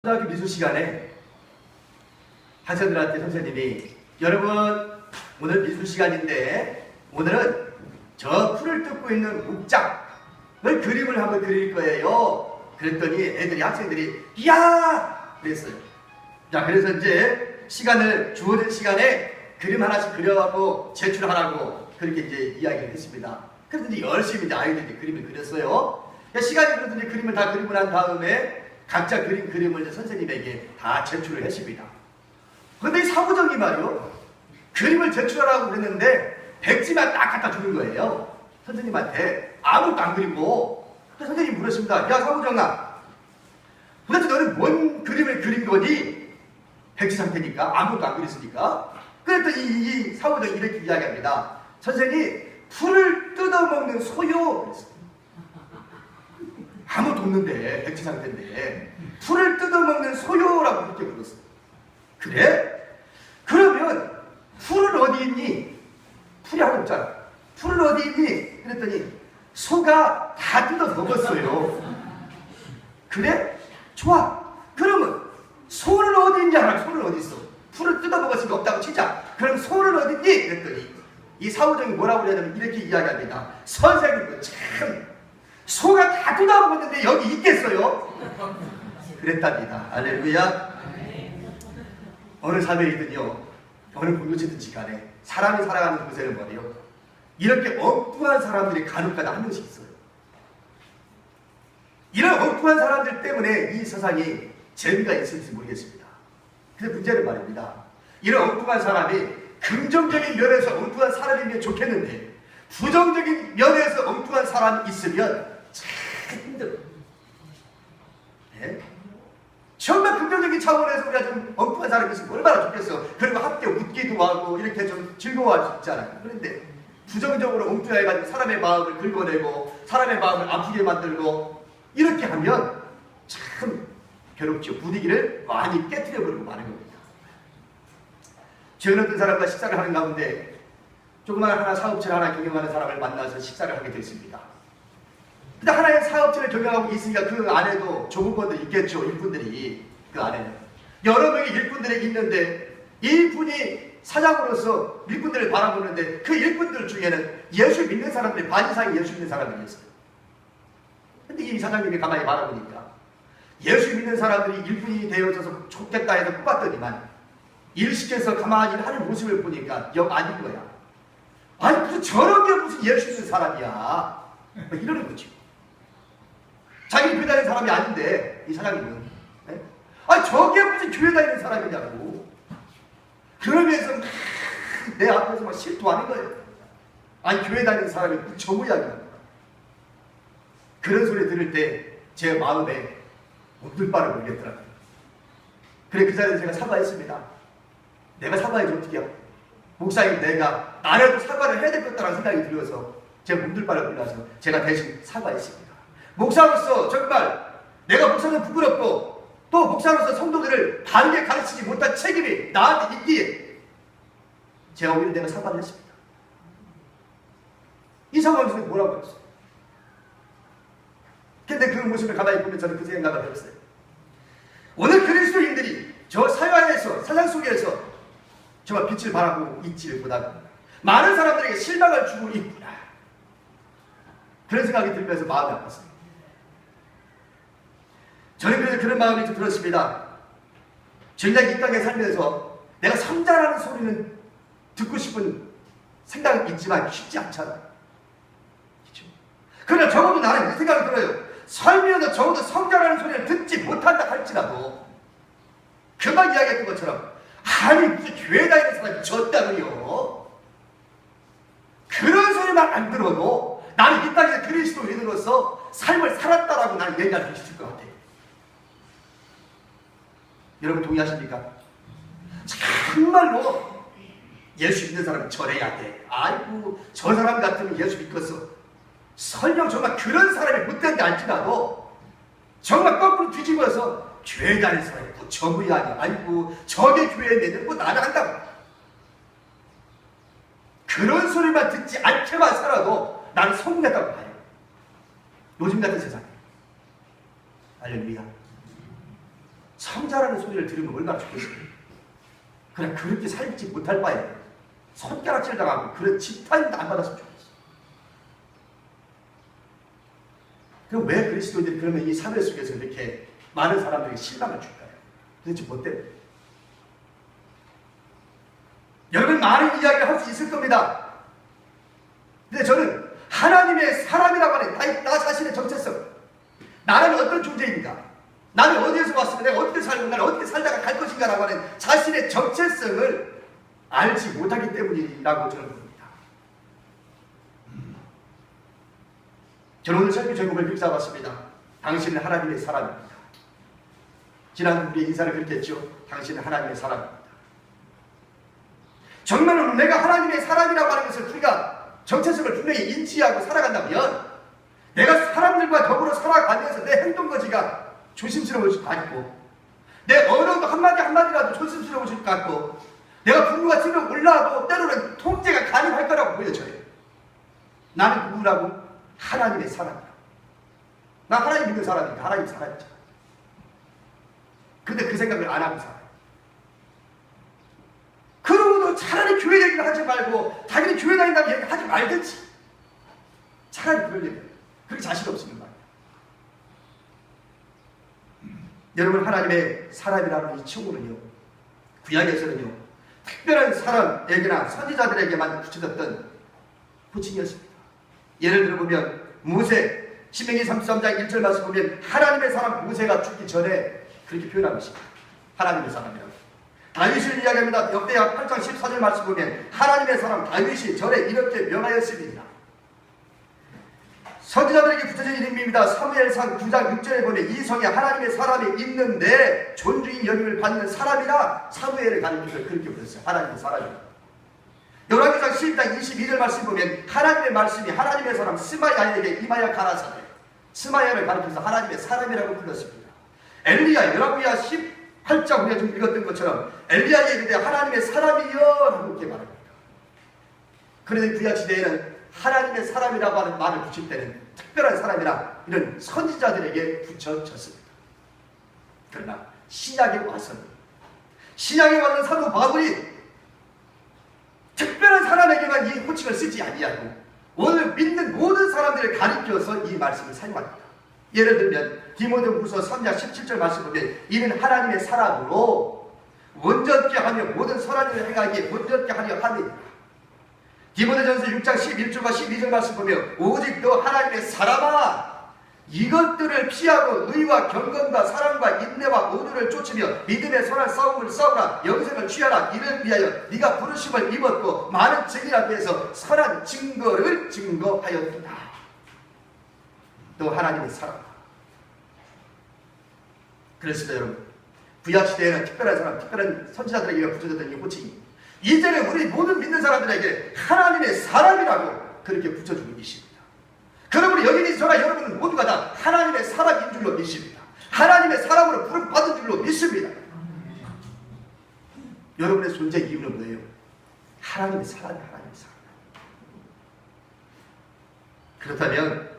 초등학교 미술 시간에 학생들한테 선생님이 여러분 오늘 미술 시간인데 오늘은 저 풀을 뜯고 있는 목장을 그림을 한번 그릴 거예요. 그랬더니 애들이 학생들이 이야 그랬어요. 자 그래서 이제 주어진 시간에 그림 하나씩 그려갖고 제출하라고 그렇게 이제 이야기를 했습니다. 그래서 이제 열심히 이제 아이들이 그림을 그렸어요. 시간이 흐르더니 그림을 다 그리고 난 다음에 각자 그린 그림을 이제 선생님에게 다 제출을 했습니다. 그런데 이 사부장이 말이요. 그림을 제출하라고 그랬는데 백지만 딱 갖다 주는 거예요. 선생님한테 아무것도 안 그리고. 그래서 선생님이 물었습니다. 야 사부장아 도대체 너는 뭔 그림을 그린 거니? 백지 상태니까 아무것도 안 그렸으니까. 그랬더니 이 사부장이 이렇게 이야기합니다. 선생님 풀을 뜯어먹는 소요 그랬어요. 아무것도 없는데 백지 상태인데 풀을 뜯어먹는 소요라고 그렇게 불렀어요. 그래? 그러면 풀은 어디 있니? 풀이 하나 없잖아. 풀은 어디 있니? 그랬더니 소가 다 뜯어 먹었어요. 그래? 좋아. 그러면 소는 어디 있냐? 하라. 소는 어디 있어? 풀을 뜯어 먹었으니까 없다고 치자. 그럼 소는 어디 있니? 그랬더니 이 사부장이 뭐라고 그러냐면 이렇게 이야기합니다. 선생님은 참 소가 다 뜯어 먹었는데 여기 있겠어요? 그랬답니다. 할렐루야. 어느 사회이든요, 어느 공동체든지 간에 사람이 살아가는 곳에는 말이요, 이렇게 엉뚱한 사람들이 간혹가다 한 명씩 있어요. 이런 엉뚱한 사람들 때문에 이 세상이 재미가 있을지 모르겠습니다. 그래서 문제는 말입니다. 이런 엉뚱한 사람이 긍정적인 면에서 엉뚱한 사람이면 좋겠는데 부정적인 면에서 엉뚱한 사람이 있으면 참 힘들어요. 네? 정말 긍정적인 차원에서 우리가 좀 엉뚱한 사람이 있으면 얼마나 좋겠어. 그리고 함께 웃기도 하고 이렇게 좀 즐거워할 수 있잖아요. 그런데 부정적으로 엉뚱해가지고 사람의 마음을 긁어내고 사람의 마음을 아프게 만들고 이렇게 하면 참 괴롭죠. 분위기를 많이 깨트려버리고 마는 겁니다. 최근 어떤 사람과 식사를 하는 가운데 조그만 하나 사업체를 하나 경영하는 사람을 만나서 식사를 하게 됐습니다. 근데 하나의 사업체를 경영하고 있으니까 그 안에도 조부모들이 있겠죠. 일꾼들이. 그 안에는 여러 명의 일꾼들이 있는데 일꾼이 사장으로서 일꾼들을 바라보는데 그 일꾼들 중에는 예수 믿는 사람들이 반 이상이 예수 믿는 사람들이었어요. 근데 이 사장님이 가만히 바라보니까 예수 믿는 사람들이 일꾼이 되어져서 좋겠다 해서 뽑았더니만 일 시켜서 가만히 하는 모습을 보니까 영 아닌 거야. 아니 무슨 저런 게 무슨 예수 믿는 사람이야. 뭐 이러는 거지. 자기는 교회 다니는 사람이 아닌데 이 사장님은 네? 아니 저게 무슨 교회 다니는 사람이냐고. 그러면서 내 앞에서 막 실토하는 거예요. 아니 교회 다니는 사람이 저 모양이야. 그런 소리 들을 때 제 마음에 물발을 물겠더라고요. 그래 그 자리에서 제가 사과했습니다. 내가 사과해줘 어떻게 해요? 목사님 내가 나라도 사과를 해야 될 것 같다는 생각이 들어서 제가 몸둘바를 불러서 제가 대신 사과했습니다. 목사로서 정말 내가 목사는 부끄럽고 또 목사로서 성도들을 바르게 가르치지 못한 책임이 나한테 있기에 제가 오히려 내가 사과를 했습니다. 이 상황에서 뭐라고 했어요? 근데 그 모습을 가만히 보면 저는 그 생각을 해봤어요. 오늘 그리스도인들이 저 사회에서 세상 속에서 정말 빛을 발하고 있지를 못하고 많은 사람들에게 실망을 주고 있구나. 그런 생각이 들면서 마음이 아팠어요. 저는 그래서 그런 마음이 좀 들었습니다. 정작 이 땅에 살면서 내가 성자라는 소리는 듣고 싶은 생각이 있지만 쉽지 않잖아. 그렇죠? 그러나 적어도 나는 이 생각이 들어요. 살면서 적어도 성자라는 소리를 듣지 못한다 할지라도 금방 이야기했던 것처럼 아니 무슨 교회 다니는 사람이 졌다고요. 그런 소리만 안 들어도 나는 이 땅에서 그리스도인으로서 삶을 살았다라고 나는 얘기할 수 있을 것 같아요. 여러분 동의하십니까? 정말로 예수 믿는 사람은 저래야 돼. 아이고 저 사람 같으면 예수 믿겠어. 설령 정말 그런 사람이 못된다 할지라도 정말 거꾸로 뒤집어서 교회 다니는 사람이 뭐 저분이 아니야. 아이고 저게 교회에 내는 뭐 나는 한다고. 그런 소리만 듣지 않게만 살아도 나는 성공했다고 봐요. 요즘 같은 세상에. 할렐루야. 성자라는 소리를 들으면 얼마나 좋겠어요. 그냥 그렇게 살지 못할 바에 손가락질 당하고 그런 지탄도 안 받았으면 좋겠어요. 그럼 왜 그리스도인들이 그러면 이 사회 속에서 이렇게 많은 사람들에게 실망을 줄까요? 도대체 뭐 때문에? 여러분 많은 이야기를 할 수 있을 겁니다. 근데 저는 하나님의 사람이라고 하는 나 자신의 정체성, 나는 어떤 존재입니까? 나는 어디에서 왔으면 내가 어떻게 살고 나는 어떻게 살다가 갈 것인가 라고 하는 자신의 정체성을 알지 못하기 때문이라고 저는 봅니다. 저는 오늘 설교 제목을 그렇게 잡았습니다. 당신은 하나님의 사람입니다. 지난 우리 인사를 그렇게 했죠. 당신은 하나님의 사람입니다. 정말로 내가 하나님의 사람이라고 하는 것을 우리가 정체성을 분명히 인지하고 살아간다면 내가 사람들과 더불어 살아가면서 내 행동거지가 조심스러울 것 같고 내 언어도 한마디 한마디라도 조심스러울 것 같고 내가 분노가 치며 올라와도 때로는 통제가 가능할 거라고 보여져요. 나는 누구라고? 하나님의 사람이라고. 나 하나님 믿는 사람이니까 하나님 사람이잖아. 근데 그 생각을 안 하고 살아요. 그러고도 차라리 교회 얘기를 하지 말고 자기는 교회 다닌다고 얘기하지 말든지 차라리 그럴 얘기 그렇게 자신 없으면 말이야. 여러분 하나님의 사람이라는 이 칭호는요 구약에서는요 특별한 사람에게나 선지자들에게만 붙여졌던 호칭이었습니다. 예를 들어보면 모세 신명기 33장 1절 말씀 보면 하나님의 사람 모세가 죽기 전에 그렇게 표현한 것입니다. 하나님의 사람이라고. 다윗을 이야기합니다. 역대하 8장 14절 말씀 보면 하나님의 사람 다윗이 전에 이렇게 명하였습니다. 선지자들에게 붙여진 이름입니다. 사무엘상 9장 6절에 보면 이 성에 하나님의 사람이 있는데 존중인 여김을 받는 사람이라 사무엘을 가리켜서 그렇게 불렀어요. 하나님의 사람이라. 열왕기상 12장 22절 말씀 보면 하나님의 말씀이 하나님의 사람 스마야에게 임하여 가라사대 스마야를 가리켜서 하나님의 사람이라고 불렀습니다. 엘리야 열왕기하 18장 우리가 좀 읽었던 것처럼 엘리야에게 이르되 하나님의 사람이여 라고 이렇게 말합니다. 그런데 구약 시대에는 하나님의 사람이라고 하는 말을 붙일 때는 특별한 사람이라 이런 선지자들에게 붙여졌습니다. 그러나 신약에 와서는 신약에 와서 사도 바울이 특별한 사람에게만 이 호칭을 쓰지 아니하고 오늘 믿는 모든 사람들을 가리켜서 이 말씀을 사용합니다. 예를 들면 디모데후서 3장 17절 말씀 보면 이는 하나님의 사람으로 온전케 하며 모든 선한 일을 행하기에 온전케 하려 함이니라. 디모데전서 6장 11절과 12절 말씀 보면 오직 너 하나님의 사람아 이것들을 피하고 의와 경건과 사랑과 인내와 온유를 쫓으며 믿음의 선한 싸움을 싸우라 영생을 취하라 이를 위하여 네가 부르심을 입었고 많은 증인을 위해서 선한 증거를 증거하였도다. 너 하나님의 사람. 그렇습니다 여러분. 구약시대에는 특별한 사람, 특별한 선지자들에게 붙여졌던 이 호칭이 이제는 우리 모든 믿는 사람들에게 하나님의 사람이라고 그렇게 붙여주고 계십니다. 그러므로 여기 계신 저와 여러분은 모두가 다 하나님의 사람인 줄로 믿습니다. 하나님의 사람으로 부름받은 줄로 믿습니다. 여러분의 존재 이유는 뭐예요? 하나님의 사람, 하나님의 사람. 그렇다면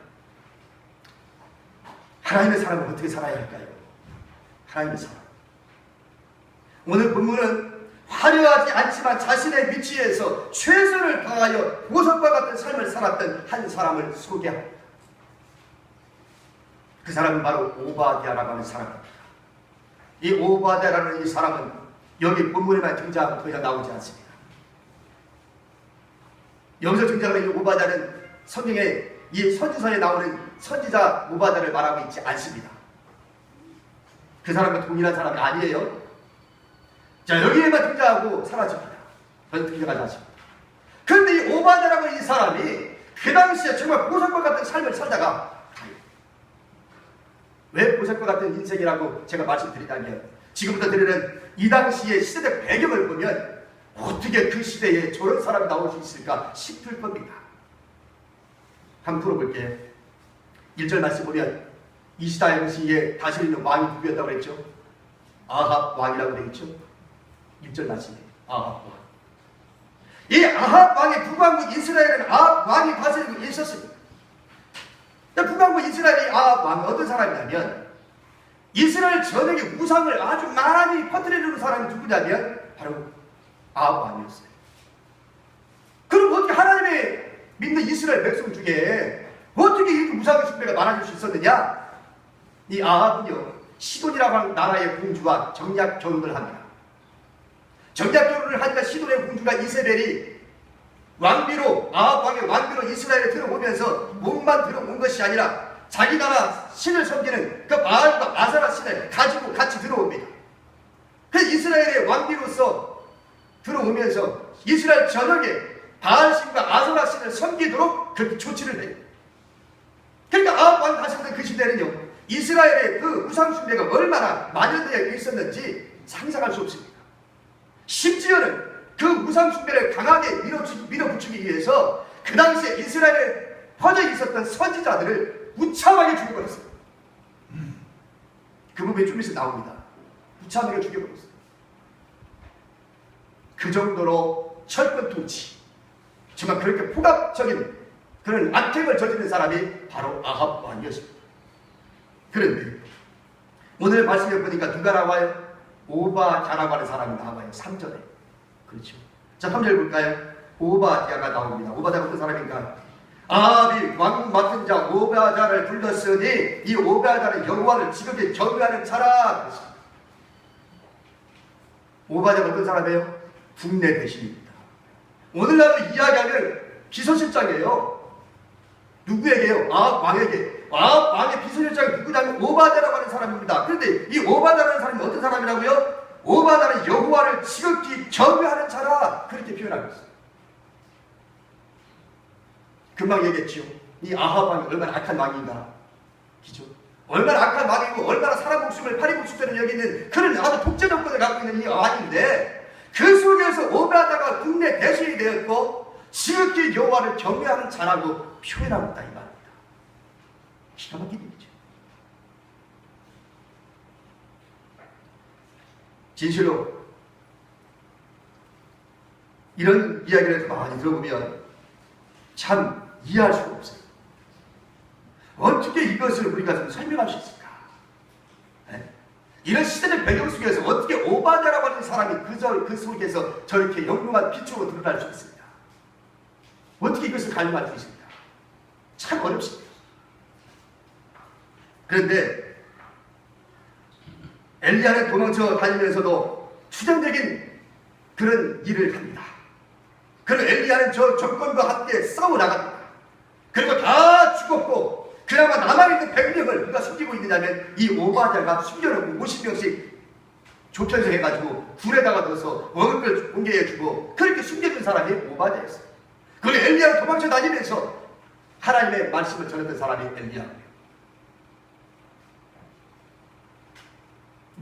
하나님의 사람은 어떻게 살아야 할까요? 하나님의 사람. 오늘 본문은 화려하지 않지만 자신의 위치에서 최선을 다하여 보석과 같은 삶을 살았던 한 사람을 소개합니다. 그 사람은 바로 오바댜라고 하는 사람입니다. 이 오바댜라는 이 사람은 여기 본문에만 등장하고 더 이상 나오지 않습니다. 여기서 등장하는 이 오바댜는 성경에 이 선지서에 나오는 선지자 오바댜를 말하고 있지 않습니다. 그 사람과 동일한 사람이 아니에요. 자, 여기에만 등장하고 사라집니다. 더 등장하지 않습니다. 그런데 이 오바댜라고 이 사람이 그 당시에 정말 보석과 같은 삶을 살다가 왜 보석과 같은 인생이라고 제가 말씀드리다면 지금부터 드리는 이 당시의 시대적 배경을 보면 어떻게 그 시대에 저런 사람이 나올 수 있을까 싶을 겁니다. 한번 풀어볼게요. 1절 말씀 보면 이시다 당시에 다스리는 있는 왕이 누구였다고 그랬죠? 아합 왕이라고 되어 있죠? 1절 말씀이에요. 아합 왕. 이 아합 왕의 북왕국 이스라엘은 아합 왕이 다스리고 있었습니다. 북왕국 이스라엘의 아합 왕은 어떤 사람이냐면 이스라엘 전역에 우상을 아주 많이 퍼뜨리는 사람이 누구냐면 바로 아합 왕이었어요. 그럼 어떻게 하나님의 믿는 이스라엘 백성 중에 어떻게 이렇게 우상 숭배가 많아질 수 있었느냐? 이 아합은요, 시돈이라고 하는 나라의 공주와 정략 결혼을 합니다. 정략 결혼을 하니까 시돈의 공주가 이세벨이 왕비로, 아합 왕의 왕비로 이스라엘에 들어오면서 몸만 들어온 것이 아니라 자기 나라 신을 섬기는 그 바알과 아세라 신을 가지고 같이 들어옵니다. 그래서 이스라엘의 왕비로서 들어오면서 이스라엘 전역에 바알 신과 아세라 신을 섬기도록 그렇게 조치를 해요. 그러니까 아합 왕이 다스리던 그 시대는요, 이스라엘의 그 우상 숭배가 얼마나 만연되어 있었는지 상상할 수 없습니다. 심지어는 그 우상 숭배를 강하게 밀어붙이기 위해서 그 당시에 이스라엘에 퍼져 있었던 선지자들을 무참하게 죽여버렸어요. 그 부분이 좀 있어 나옵니다. 무참하게 죽여버렸어요. 그 정도로 철권 통치, 정말 그렇게 폭압적인 그런 악행을 저지른 사람이 바로 아합 왕이었습니다. 그런데 오늘 말씀해 보니까 누가 나와요? 오바댜라고 하는 사람이 나와요. 3절에. 그렇죠. 자, 3절 볼까요? 오바댜가 나옵니다. 오바댜가 어떤 사람인가? 아합이 왕 맡은 자 오바댜를 불렀으니 이 오바댜는 여호와를 지극히 경외하는 자라. 그랬습니다. 오바댜가 어떤 사람이에요? 국내 대신입니다. 오늘날로 이야기하면 비서실장이에요. 누구에게요? 아합 왕에게. 아합 왕의 비서실장이 누구냐면 오바댜라고 하는 사람입니다. 그런데 이 오바댜라는 사람이 어떤 사람이라고요? 오바댜는 여호와를 지극히 경외하는 자라. 그렇게 표현하고 있어요. 금방 얘기했지요. 이 아합 왕이 얼마나 악한 왕인가. 그죠? 얼마나 악한 왕이고 얼마나 사람 목숨을 파리 목숨처럼 여기는 그런 아주 독재 정권을 갖고 있는 이 왕인데 그 속에서 오바댜가 국내 대신이 되었고 지극히 여호와를 경외하는 자라고 표현하고 있다 이 말입니다. 기가 막힌 일이죠. 진실로 이런 이야기를 많이 들어보면 참 이해할 수가 없어요. 어떻게 이것을 우리가 좀 설명할 수 있을까? 네? 이런 시대적 배경 속에서 어떻게 오바댜라고 하는 사람이 그 속에서 저렇게 영롱한 빛으로 드러날 수 있습니다. 어떻게 이것을 가늠할 수 있습니까? 참 어렵습니다. 그런데 엘리야는 도망쳐 다니면서도 추정적인 그런 일을 합니다. 그리고 엘리야는 저 적군과 함께 싸워 나갑니다. 그리고 다 죽었고 그나마 남아있는 100명을 누가 숨기고 있느냐면 이 오바댜가 숨겨놓고 50명씩 조편서 해가지고 불에다가 넣어서 먹을 걸 공개해주고 그렇게 숨겨준 사람이 오바댜였어요. 그리고 엘리야는 도망쳐 다니면서 하나님의 말씀을 전했던 사람이 엘리야예요.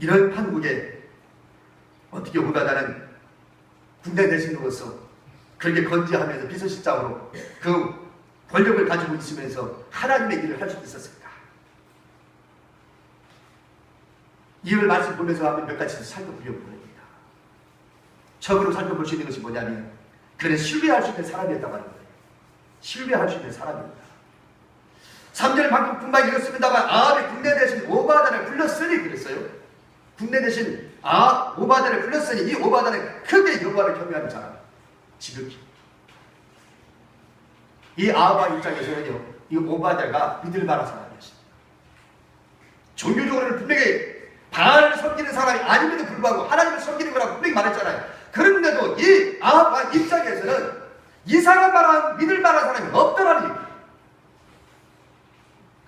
이런 판국에 어떻게 오바댜는 군대 대신으로서 그렇게 건재하면서 비서실장으로 그 권력을 가지고 있으면서 하나님의 일을 할 수 있었을까? 이걸 말씀 보면서 한번 몇 가지 살펴보려고 합니다. 처음으로 살펴볼 수 있는 것이 뭐냐면 그는 신뢰할 수 있는 사람이었다고 하는 거예요. 신뢰할 수 있는 사람입니다. 3절 방금 금방 읽었습니다만 아합이 군대 대신 오바댜를 불렀으니 그랬어요. 군대 대신 오바댜를 불렀으니 이 오바댜는 크게 여호와를 경외하는 사람. 지극히. 이 아합 입장에서는요, 이 오바댜가 믿을 만한 사람이었습니다. 종교적으로는 분명히 바알을 섬기는 사람이 아님에도 불구하고 하나님을 섬기는 거라고 분명히 말했잖아요. 그런데도 이 아합 입장에서는 이 사람만한 믿을 만한 사람이 없다라는 얘기예요.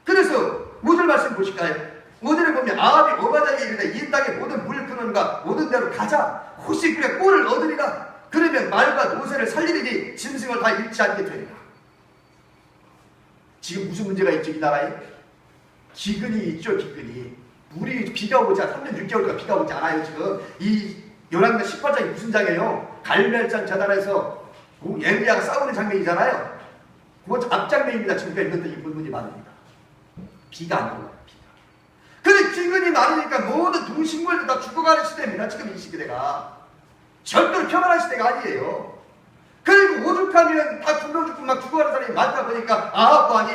그래서 5절 말씀 보실까요? 5절에 보면 아합이 오바댜에게 이르되 이 땅의 모든 물 근원과 모든 데로 가자. 혹시 그래 꼴을 얻으리라. 그러면 말과 노새를 살리리니 짐승을 다 잃지 않게 되리라. 지금 무슨 문제가 있죠? 이 나라에? 기근이 있죠. 기근이. 물이 비가 오지 않아. 3년 6개월간 비가 오지 않아요. 지금 이 요한계시록 18장이 무슨 장이에요? 갈멜산 재단에서 엘리야가 싸우는 장면이잖아요. 그건 앞장면입니다. 지금까지 읽었던 이 본문이 많습니다. 비가 안 오고 비가. 근데 기근이 많으니까 모든 동식물들 다 죽어가는 시대입니다. 지금 이 시대가. 절대로 평안한 시대가 아니에요. 그리고 오죽하면 다 굶어 죽고 막 죽어가는 사람이 많다 보니까 아합 왕이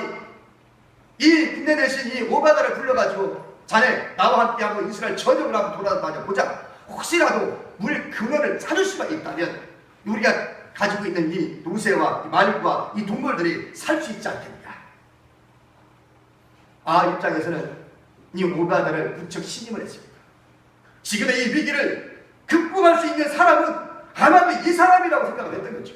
이 군대 대신 이 오바댜를 불러가지고 자네 나와 함께 한번 이스라엘 전역을 한번 돌아다녀 보자. 혹시라도 물 근원을 찾을 수가 있다면 우리가 가지고 있는 이 노새와 이 말과 이 동물들이 살 수 있지 않겠느냐. 입장에서는 이 오바다를 무척 신임을 했습니다. 지금의 이 위기를 극복할 수 있는 사람은 아마도 이 사람이라고 생각을 했던 거죠.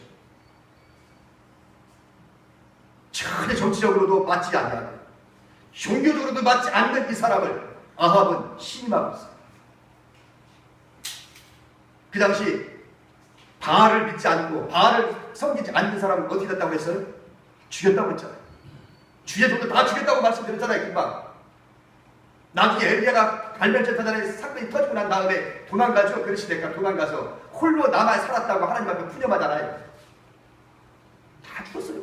전혀 정치적으로도 맞지 않는, 종교적으로도 맞지 않는 이 사람을 아합은 신임하고 있어요. 그 당시 바알을 믿지 않고 바알을 섬기지 않는 사람은 어떻게 됐다고 했어요? 죽였다고 했잖아요. 주의 종들 다 죽였다고 말씀드렸잖아요. 금방. 나중에 엘리야가 갈멜제사장의 사건이 터지고 난 다음에 도망가죠. 그릇이 될까 도망가서 홀로 남아 살았다고 하나님 앞에 푸념하잖아요. 다 죽었어요.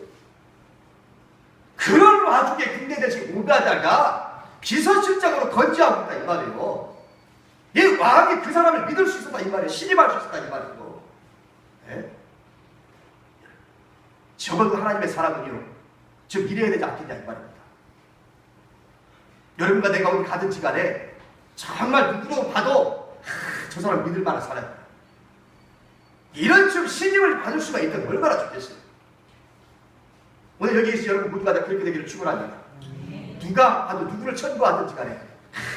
그런 와중에 군대 대신 오바다가 비서실장으로 건지하고 있다 이 말이에요. 이 왕이 그 사람을 믿을 수 있었다 이 말이에요. 신임할 수 있었다 이 말이에요. 네? 적어도 하나님의 사람은요, 저 믿어야 되지 않겠냐 이 말입니다. 여러분과 내가 어디 가든지 간에 정말 누구로 봐도 저 사람 믿을 만한 사람, 이런 좀 신임을 받을 수가 있다면 얼마나 좋겠어요. 오늘 여기에서 여러분 모두가 다 그렇게 되기를 축원합니다. 누가 봐도 누구를 천거하든지 간에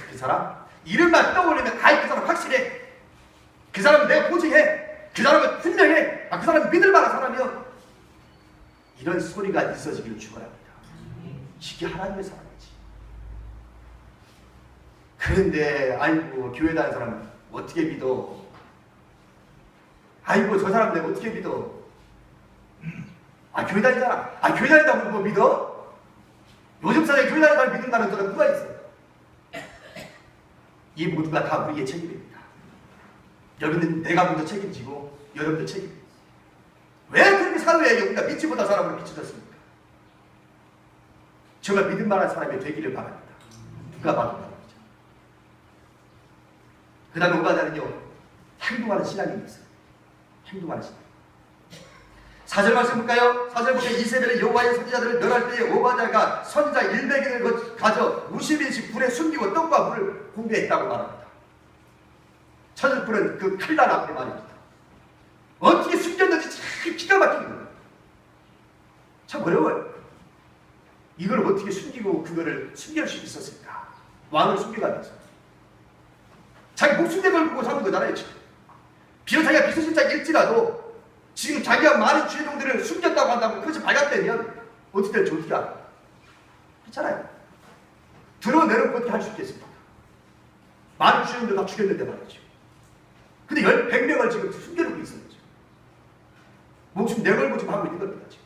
그 사람 이름만 떠올리면 그 사람 확실해, 그 사람은 내가 보증해, 그 사람은 분명해, 그 사람은 믿을 만한 사람이요, 이런 소리가 있어지기를 축원합니다. 이게 하나님의 사람이지. 그런데 아이고 교회 다니는 사람은 어떻게 믿어? 아이고 저 사람 내가 어떻게 믿어? 교회 다니잖아. 교회 다닌다고 뭐 믿어? 요즘 사회에 교회 다니는 사람 믿는다는 사람 누가 있어? 이 모두가 다 우리의 책임입니다. 여러분은 내가 먼저 책임지고 여러분도 책임입니다. 왜 그렇게 사회에 우리가 믿지 못한 사람으로 비춰졌습니까? 정말 믿을 만한 사람이 되기를 바랍니다. 누가 봐도 말이죠. 그 다음에 오바다는요, 행동하는 신앙이 있어요. 행동하는 신앙. 4절 말씀 볼까요? 4절 보면 이세벨이 여호와의 선지자들을 멸할 때에 오바다가 선지자 100인을 가져 50인씩 불에 숨기고 떡과 물을 공개했다고 말합니다. 천일불은 그 칼날 앞에 말입니다. 어떻게 숨겼는지 참 기가 막힌 거예요. 참 어려워요. 이걸 어떻게 숨기고 그거를 숨길 수 있었을까? 왕을 숨겨가면서 자기 목숨 내걸고 사는 거잖아요. 지금 비록 자기가 비서실장일지라도 지금 자기가 많은 주의종들을 숨겼다고 한다고 그것이 발각되면 어떻게 될지 어떻게 알아? 그렇잖아요. 드러내놓고 어떻게 할 수 있겠습니까? 많은 주의종들 다 죽였는데 말이죠. 근데 100명을 지금 숨겨놓고 있어요. 지금. 목숨 내걸고 지금 하고 있는 겁니다. 지금.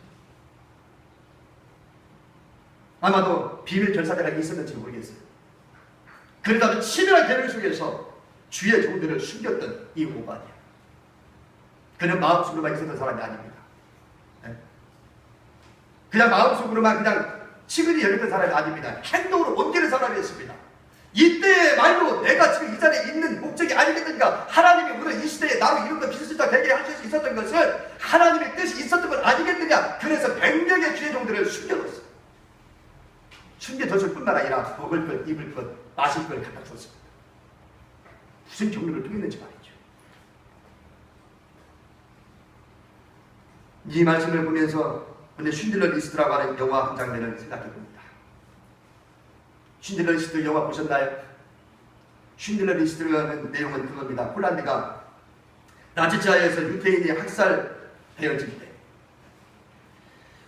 아마도 비밀 결사대가 있었는지 모르겠어요. 그러다가 치밀한 계획 속에서 주의 종들을 숨겼던 이 오바냐. 그는 마음속으로만 있었던 사람이 아닙니다. 네? 그냥 마음속으로만 그냥 치근히 여겼던 사람이 아닙니다. 행동으로 옮기는 사람이었습니다. 이때 말로 내가 지금 이 자리에 있는 목적이 아니겠는가? 하나님이 오늘 이 시대에 나로 이런 거 비서실장 되게 하실 수 있었던 것은 하나님의 뜻이 있었던 건 아니겠느냐? 그래서 100명의 주의 종들을 숨겨뒀어요. 숨겨뒀을 뿐만 아니라 먹을 것, 입을 것, 마실 걸 갖다 줬습니다. 무슨 경륜을 통했는지 말이죠. 이 말씀을 보면서 근데 쉰들러 리스트라고 하는 영화 한 장면을 생각해 봅니다. 쉰들러 리스트 영화 보셨나요? 쉰들러 리스트라는 내용은 그겁니다. 폴란드가 나치지하에서 유태인이 학살되어질 때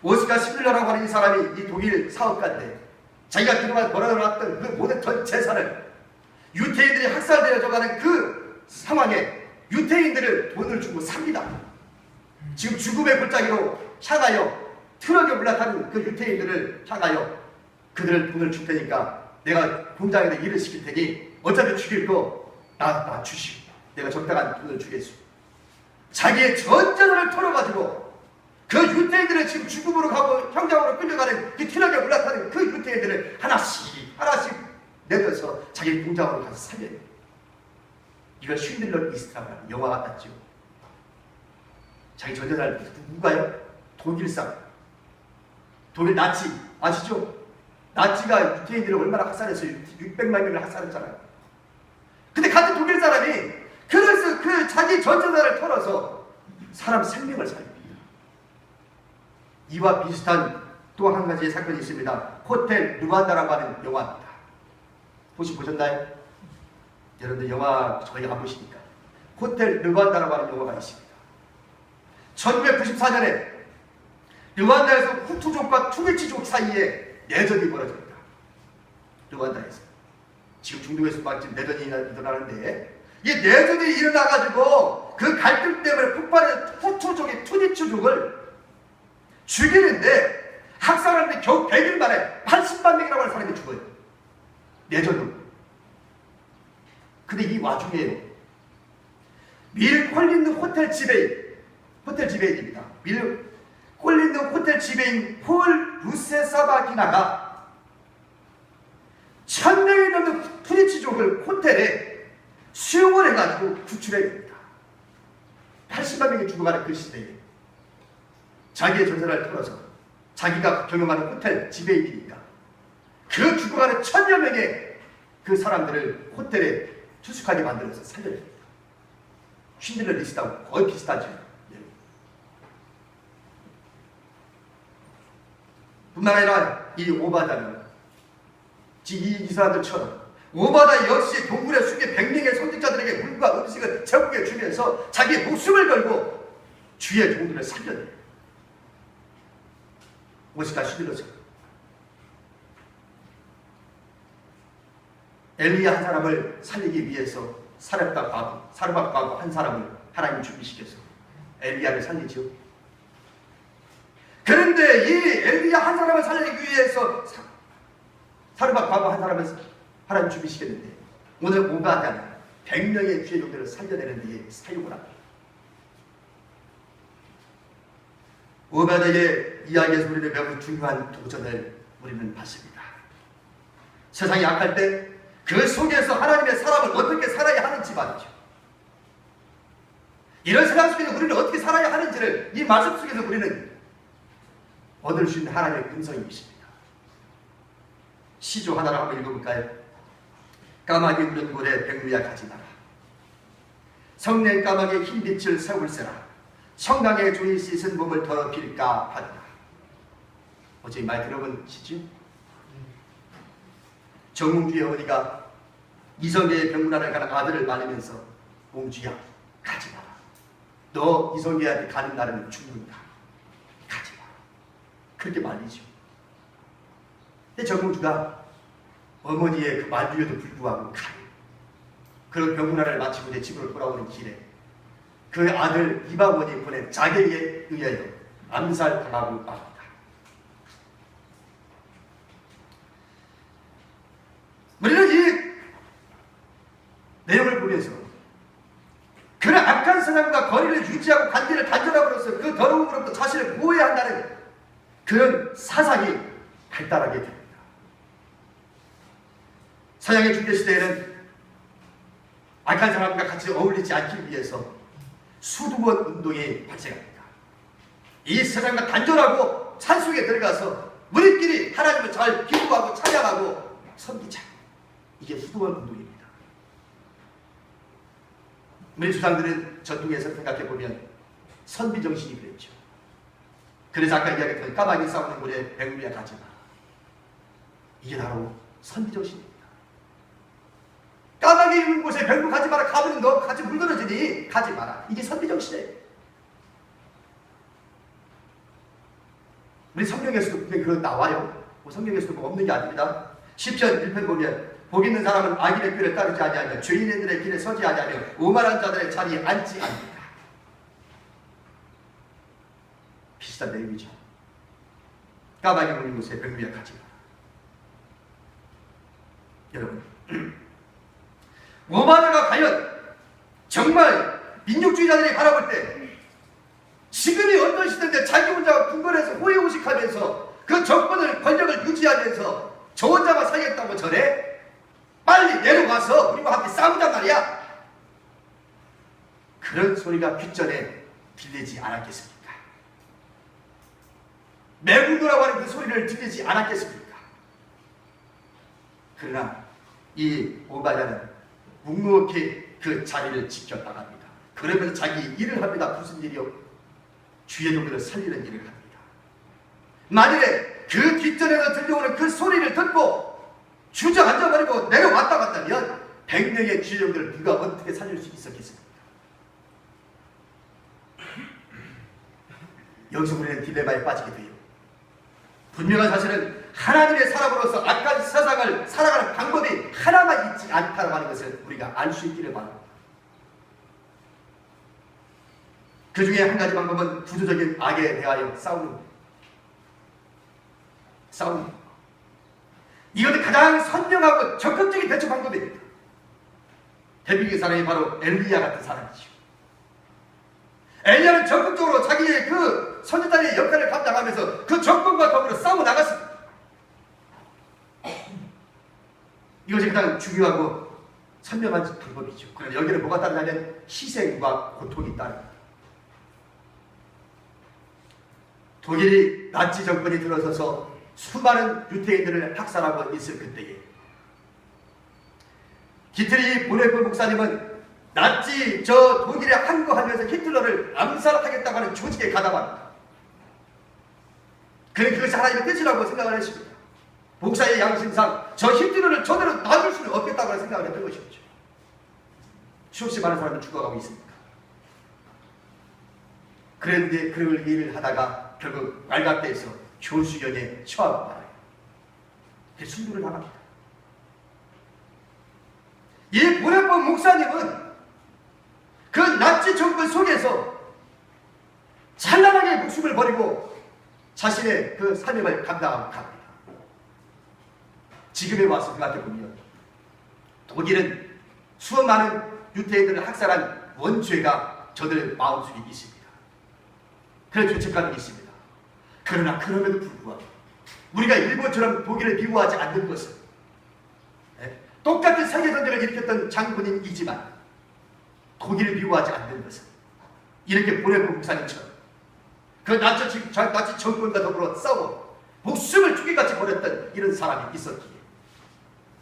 오스카 시밀러라고 하는 이 사람이 이 독일 사업가인데 자기가 그동안 벌어놨던 그 모든 전 재산을 유태인들이 학살되어져 가는 그 상황에 유태인들을 돈을 주고 삽니다. 지금 죽음의 골짜기로 향하여 트럭에 올라타는 그 유태인들을 향하여 그들을 돈을 줄 테니까 내가 공장에다 일을 시킬 테니 어차피 죽일 거 나 주시오. 내가 적당한 돈을 주겠소. 자기의 전전을 털어가지고 그 유태인들을 지금 죽음으로 가고 형장으로 끌려가는 그 트럭에 올라타는 그 유태인들을 하나씩 내려서 자기 공장으로 가서 살려요. 이걸 쉰들러 리스트라고 하는 영화가 났죠. 자기 전전할 누구가요? 독일 사람. 독일 나치 아시죠? 나치가 유태인들을 얼마나 학살했어요. 600만 명을 학살했잖아요. 근데 같은 독일 사람이 그래서 그 자기 전쟁사를 털어서 사람 생명을 살립니다. 이와 비슷한 또 한 가지 사건이 있습니다. 호텔 루안다라고 하는 영화입니다. 혹시 보셨나요? 여러분들 영화 저희 안 보시니까. 호텔 루안다라고 하는 영화가 있습니다. 1994년에 루안다에서 후투족과 투게치족 사이에 내전이 벌어집니다. 루안다에서. 지금 중동에서 마침 내전이 일어나는데 이 내전이 일어나가지고 그 갈등 때문에 폭발한 후투족의 투게치족을 죽이는데 학살하는데 겨우 100일 만에 80만 명이라고 하는 사람이 죽어요. 내전으로. 근데 이 와중에 밀 콜린드 호텔 지배인입니다. 밀 콜린드 호텔 지배인 폴 루세사바기나가 1000명이 넘는 투리치족을 호텔에 수용을 해가지고 구출해야 됩니다. 80만 명이 죽어가는 그 시대에 자기의 전설을 털어서 자기가 경영하는 호텔 지배인이니까 그 죽어가는 1000여 명의 그 사람들을 호텔에 투숙하게 만들어서 살려냅니다. 쉰들러 리스트하고 거의 비슷하죠. 예. 뿐만 아니라 이 오바다는 이 사람들처럼 오바다 역시 동굴에 수개 100명의 선지자들에게 물과 음식을 제공해 주면서 자기의 목숨을 걸고 주의 종들을 살려내요. 무엇이가 휘둘러져. 엘리야 한 사람을 살리기 위해서 사렙과 과부 한 사람을 하나님 준비시켜서 엘리야를 살리죠. 그런데 이 엘리야 한 사람을 살리기 위해서 사렙과 과부 한 사람을 하나님 준비시켰는데 오늘 오바다는 100명의 주의 종들을 살려내는 데에 사용을 합니다. 오바다의 이야기에서 우리는 매우 중요한 도전을 우리는 받습니다. 세상이 약할 때 그 속에서 하나님의 사람을 어떻게 살아야 하는지 말이죠. 이런 세상 속에서 우리는 어떻게 살아야 하는지를 이 말씀 속에서 우리는 얻을 수 있는 하나님의 음성이 있습니다. 시조 하나를 한번 읽어볼까요? 까마귀 우는 곳에 백루야 가지 마라. 성낸 까마귀의 흰 빛을 세울세라. 청강의 조이 씻은 몸을 더럽힐까 하더라. 어제 말 들어보시죠? 정웅주의 어머니가 이성계의 병문안을 가는 아들을 말리면서 옹주야 가지 마라. 너 이성계한테 가는 날은 죽는다. 가지 마라. 그렇게 말리죠. 근데 정웅주가 어머니의 그 말리에도 불구하고 가요. 그런 병문안을 마치고 이제 집으로 돌아오는 길에 그 아들 이방원이 보낸 자객에 의하여 암살당하고 맙니다. 우리는 이 내용을 보면서 그런 악한 사람과 거리를 유지하고 관계를 단절함으로써 그 더러움으로부터 자신을 보호해야 한다는 그런 사상이 발달하게 됩니다. 서양의 중대시대에는 악한 사람과 같이 어울리지 않기 위해서 수두번 운동이 발생합니다. 이 세상과 단절하고 산속에 들어가서 우리끼리 하나님을 잘 기도하고 찬양하고 섬기자. 이게 수두번 운동입니다. 우리 조상들은 전통에서 생각해보면 선비정신이 그랬죠. 그래서 아까 이야기했던 까마귀 싸우는 곳에 백루야 가지 마. 이게 바로 선비정신입니다. 까마귀 있는 곳에 백루 가지 마라. 가면 너 같이 물들어지니 가지 마라. 이게 선비정신이에요. 우리 성경에서도 그거 나와요. 성경에서도 뭐 없는 게 아닙니다. 시편 1편 보면 복 있는 사람은 악인의 길에 따르지 아니하며 죄인들의 길에 서지 아니하며 오만한 자들의 자리에 앉지 않는다. 비슷한 내용이죠. 까마귀 물린 곳에 백루야 가지 마라. 여러분, 오만화가 과연 정말 민족주의자들이 바라볼 때 지금이 어떤 시대인데 자기 혼자 궁궐에서 호의호식하면서 그 정권을 권력을 유지하면서 저 혼자만 살겠다고 전해 빨리 내려가서 우리와 함께 싸우자 말이야. 그런 소리가 귓전에 들리지 않았겠습니까? 매국노라고 하는 그 소리를 들리지 않았겠습니까? 그러나 이 오바댜는 묵묵히 그 자리를 지켜나갑니다. 그러면서 자기 일을 합니다. 무슨 일이요? 주의 종들을 살리는 일을 합니다. 만일에 그 뒷전에서 들려오는 그 소리를 듣고 주저앉아버리고 내려왔다 갔다면 100명의 주의 종들을 누가 어떻게 살릴 수 있었겠습니까? 여기서 우리는 딜레마에 빠지게 돼요. 분명한 사실은 하나님의 사람으로서 악한 세상을 살아가는 방법이 하나만 있지 않다는 하는 것을 우리가 알 수 있기를 바랍니다. 그 중에 한 가지 방법은 구조적인 악에 대하여 싸우는 것. 이것은 가장 선명하고 적극적인 대처 방법입니다. 대표적인 사람이 바로 엘리야 같은 사람이죠. 엘리야는 적극적으로 자기의 그 선지자의 역할을 감당하면서 그 적군과 더불어 싸워 나갔습니다. 이것이 가장 중요하고 선명한 방법이죠. 그런데 여기는 뭐가 따르냐면 희생과 고통이 따릅니다. 독일이 나치 정권이 들어서서 수많은 유태인들을 학살하고 있을 그때에 디트리히 보네프 목사님은 나치 독일에 항거하면서 히틀러를 암살하겠다고 하는 조직에 가담합니다. 그는 그것이 하나님의 뜻이라고 생각을 했습니다. 목사의 양심상 저 히틀러를 저대로 놔줄 수는 없겠다고 생각을 했던 것이죠. 수없이 많은 사람들 죽어가고 있습니다. 그런데 그걸 일을 하다가 결국 말갓대에서 교수경에 처하고 말아요. 순교를 당합니다. 이 보네프 목사님은 그 나치 정권 속에서 찬란하게 목숨을 버리고 자신의 그 사명을 감당하고 갑니다. 지금에 와서 생각해보면 독일은 수많은 많은 유태인들을 학살한 원죄가 저들 마음속에 있습니다. 그런 죄책감이 있습니다. 그러나 그럼에도 불구하고 우리가 일본처럼 독일을 미워하지 않는 것은 똑같은 세계전쟁을 일으켰던 장군인이지만 독일을 미워하지 않는 것은 이렇게 보네프 목사님처럼 그 나치 정권과 더불어 싸워 목숨을 죽이같이 버렸던 이런 사람이 있었기에,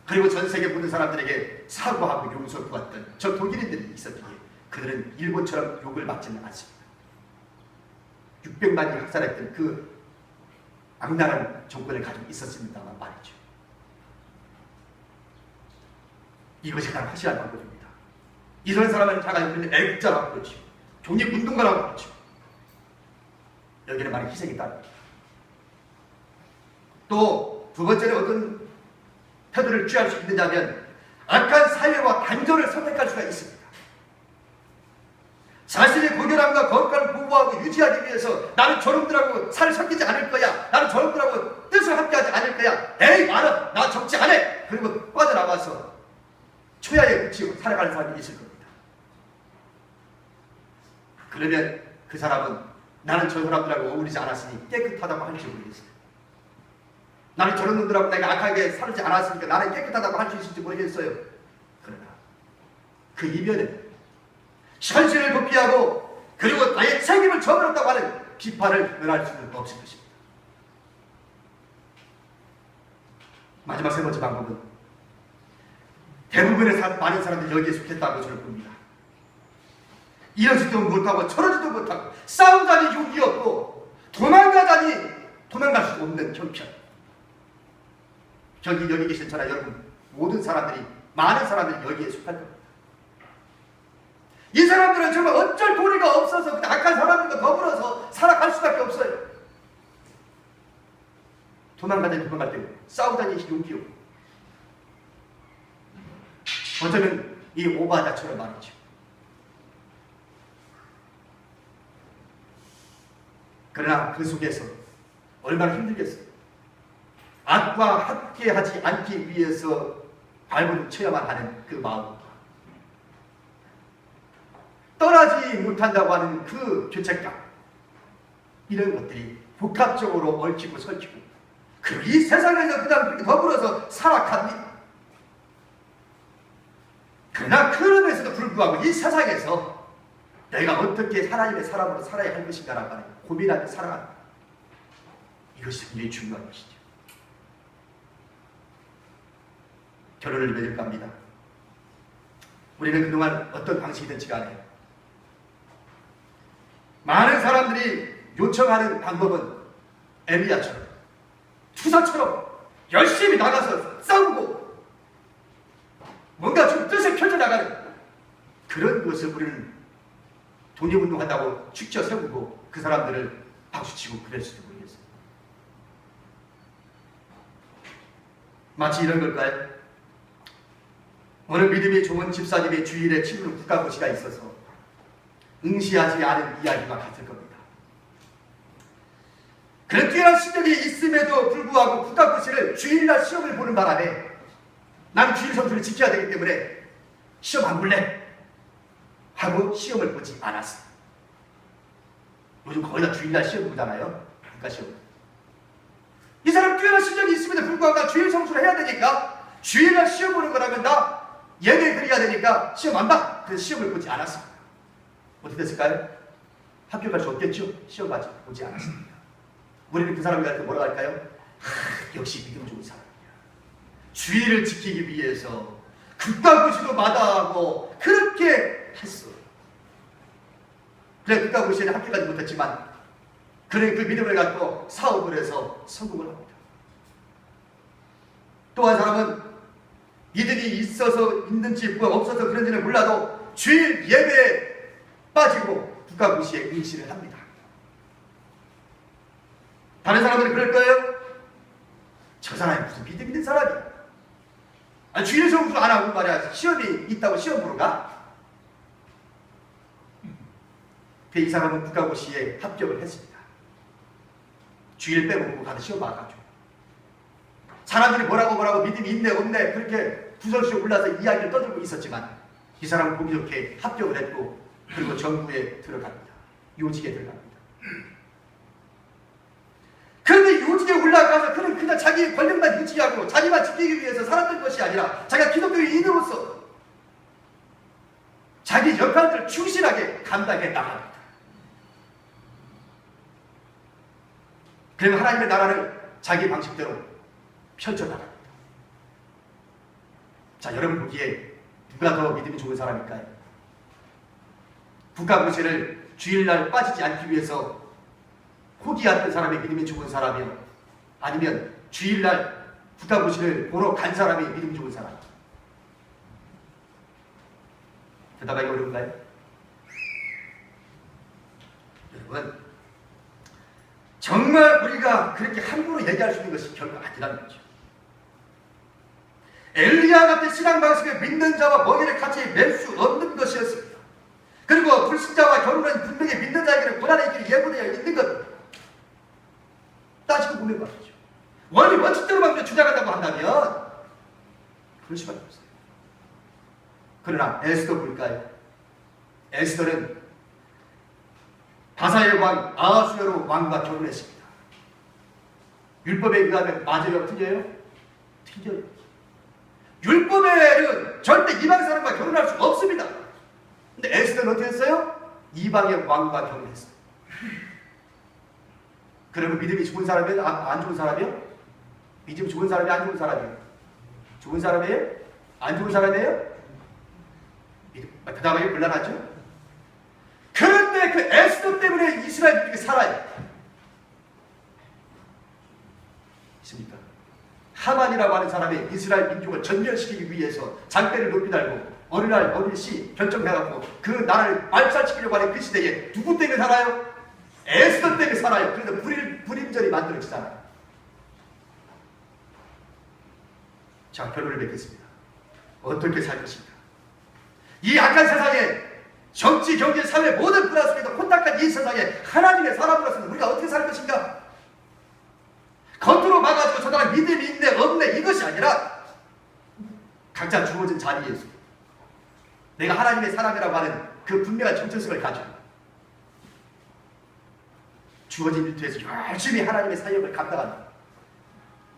그리고 전 세계 모든 사람들에게 사과하고 용서 구했던 저 독일인들이 있었기에 그들은 일본처럼 욕을 받지는 않습니다. 600만이 학살했던 그 악랄한 정권을 가지고 있었습니다만 말이죠. 이것이 가장 확실한 방법입니다. 이런 사람은 자가 우리는 애국자라고 그러죠. 독립운동가라고 그러죠. 여기는 많은 희생이 따릅니다. 또 두 번째는 어떤 태도를 취할 수 있느냐면 악한 사회와 단절을 선택할 수가 있습니다. 자신의 고결함과 거룩함을 보호하고 유지하기 위해서 나는 저놈들하고 살을 섞이지 않을 거야, 나는 저놈들하고 뜻을 함께하지 않을 거야, 에이 말아 나 적지 않아, 그리고 빠져나와서 초야에 붙이고 살아가는 사람이 있을 겁니다. 그러면 그 사람은 나는 저 사람들하고 어울리지 않았으니 깨끗하다고 할지 모르겠어요. 나는 저런 놈들하고 내가 악하게 살지 않았으니까 나는 깨끗하다고 할 수 있을지 모르겠어요. 그러나 그 이면에 현실을 도피하고 그리고 나의 책임을 저버렸다고 하는 비판을 면할 수는 없을 것입니다. 마지막 세 번째 방법은 대부분의 많은 사람들이 여기에 속했다고 저는 봅니다. 이러지도 못하고 저러지도 못하고 싸우자니 욕이 없고 도망가자니 도망갈 수 없는 형편. 여기 계신 저나 여러분 모든 사람들이, 많은 사람들이 여기에 속할 겁니다. 이 사람들은 정말 어쩔 도리가 없어서 악한 사람들과 더불어서 살아갈 수밖에 없어요. 도망가자니 도망갈 때 싸우자니 용기 없고, 어쩌면 이 오바댜처럼 말이죠. 그러나 그 속에서 얼마나 힘들겠어요. 악과 함께하지 않기 위해서 발버둥 쳐야만 하는 그 마음, 떠나지 못한다고 하는 그 죄책감, 이런 것들이 복합적으로 얽히고 설키고 그리고 이 세상에서 그냥 더불어서 살아갑니다. 그러나 그럼에서도 불구하고 이 세상에서 내가 어떻게 하나님의 사람으로 살아야 할 것인가라고 하는 고민하며 살아갑니다. 이것이 굉장히 중요한 것이죠. 결혼을 맺을까 합니다. 우리는 그동안 어떤 방식이든지 간에 많은 사람들이 요청하는 방법은 엘리야처럼 투사처럼 열심히 나가서 싸우고 뭔가 좀 뜻을 펼쳐나가는 그런 것을 우리는 독립운동한다고 축저 세우고 그 사람들을 박수치고 그랬을지도 모르겠어요. 마치 이런 걸까요? 어느 믿음이 좋은 집사님의 주일에 치르는 국가고시가 있어서 응시하지 않은 이야기와 같을 겁니다. 그런 뛰어난 실력이 있음에도 불구하고 국가고시를 주일날 시험을 보는 바람에 나는 주일 성수를 지켜야 되기 때문에 시험 안 볼래 하고 시험을 보지 않았어요. 요즘 거의 다 주일날 시험 보잖아요. 국가시험. 이 사람 뛰어난 실력이 있음에도 불구하고 나 주일 성수를 해야 되니까 주일날 시험 보는 거라면 나 예배 드려야 되니까 시험 안 봐. 그래서 시험을 보지 않았습니다. 어떻게 됐을까요? 합격할 수 없겠죠? 시험 보지 않았습니다. 우리는 그 사람이 갈 때 뭐라고 할까요? 역시 믿음 좋은 사람이야. 주의를 지키기 위해서 국가고시도 마다하고 그렇게 했어. 그래 국가고시에는 합격하지 못했지만 그는 그 믿음을 갖고 사업을 해서 성공을 합니다. 또 한 사람은 믿음이 있어서 있는지 없어서 그런지는 몰라도 주일 예배에 빠지고 국가고시에 응시를 합니다. 다른 사람들은 그럴 거예요? 저 사람이 무슨 믿음 있는 사람이야. 아니, 주일 성수 안 하고 말이야 시험이 있다고 시험 보러 가? 이 사람은 국가고시에 합격을 했습니다. 주일 빼먹고 가서 시험 봐가지고 사람들이 뭐라고 믿음이 있네 없네 그렇게 부설수에 올라서 이야기를 떠들고 있었지만 이 사람은 보기 좋게 합격을 했고 그리고 정부에 들어갑니다. 요직에 들어갑니다. 그런데 요직에 올라가서 그는 그냥 자기의 권력만 유지하고 자기만 지키기 위해서 살았던 것이 아니라 자기가 기독교인으로서 자기 역할들을 충실하게 감당해 나갑니다. 그리고 하나님의 나라를 자기 방식대로 펼쳐나갑니다. 자, 여러분 보기에 누가 더 믿음이 좋은 사람일까요? 국가고시를 주일날 빠지지 않기 위해서 포기했던 사람이 믿음이 좋은 사람이요? 아니면 주일날 국가고시를 보러 간 사람이 믿음이 좋은 사람? 대답하기 어려운가요? 여러분, 정말 우리가 그렇게 함부로 얘기할 수 있는 것이 결코 아니라는 거죠. 엘리야 같은 신앙 방식을 믿는 자와 멍에를 같이 맬 수 없는 것이었습니다. 그리고 불신자와 결혼은 분명히 믿는 자에게는 고난의 길이 예고되어 있는 것. 따지고 보면 말이죠. 원칙대로만 주장한다고 한다면 그럴 수밖에 없어요. 그러나 에스더 볼까요? 에스더는 바사의 왕 아하수에로 왕과 결혼했습니다. 율법에 의하면 맞아요? 틀려요? 틀려요. 율법에는 절대 이방 사람과 결혼할 수 없습니다. 근데 에스더는 어떻게 했어요? 이방의 왕과 결혼했어요. 그러면 믿음이 좋은 사람이에요? 안 좋은 사람이에요? 믿음이 좋은 사람이 안 좋은 사람이에요? 좋은 사람이에요? 안 좋은 사람이에요? 대답하기 곤란하죠? 그런데 그 에스더 때문에 이스라엘 민족이 살아요. 있습니까? 하만이라고 하는 사람이 이스라엘 민족을 전멸시키기 위해서 장대를 높이 달고 어느 날 어느 시 결정해갖고 그 나라를 말살시키려고 하는 그 시대에 누구 때문에 살아요? 에스더 때문에 살아요. 그래서 불임절이 만들어지잖아요. 자, 결론을 맺겠습니다. 어떻게 살 것인가? 이 악한 세상에 정치, 경제, 사회 모든 분야 속에서 혼탁한 이 세상에 하나님의 사람으로서는 우리가 어떻게 살 것인가? 겉으로 막아주고 저 사람 믿음이 있네 없네 이것이 아니라 각자 주어진 자리에서 내가 하나님의 사람이라고 하는 그 분명한 정체성을 가지고 주어진 일터에서 열심히 하나님의 사역을 감당하는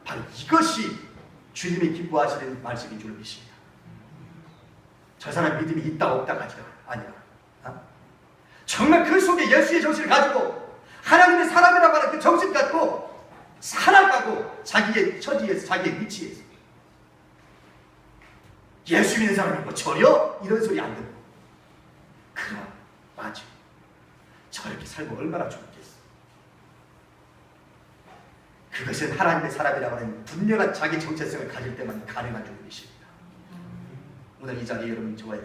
바로 이것이 주님이 기뻐하시는 말씀인 줄 믿습니다. 저 사람 믿음이 있다 없다가 아니라 정말 그 속에 예수의 정신을 가지고 하나님의 사람이라고 하는 그 정신 갖고 살아가고 자기의 처지에서 자기의 위치에서 예수 믿는 사람이 뭐 저려? 이런 소리 안 듣고. 그럼 맞아. 저렇게 살고 얼마나 좋겠어. 그것은 하나님의 사람이라고 하는 분명한 자기 정체성을 가질 때만 가능한 것입니다. 오늘 이 자리에 여러분이 저와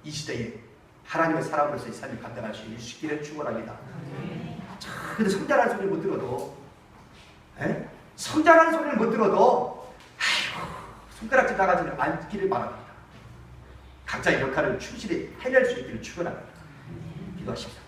이 시대에 하나님의 사람으로서의 삶을 감당할 수 있기를 축원합니다. 근데 성장하는 소리를 못 들어도, 성장하는 소리를 못 들어도, 아이고, 손가락질 나가지 않기를 바랍니다. 각자의 역할을 충실히 해낼 수 있기를 축원합니다. 기도하십시오.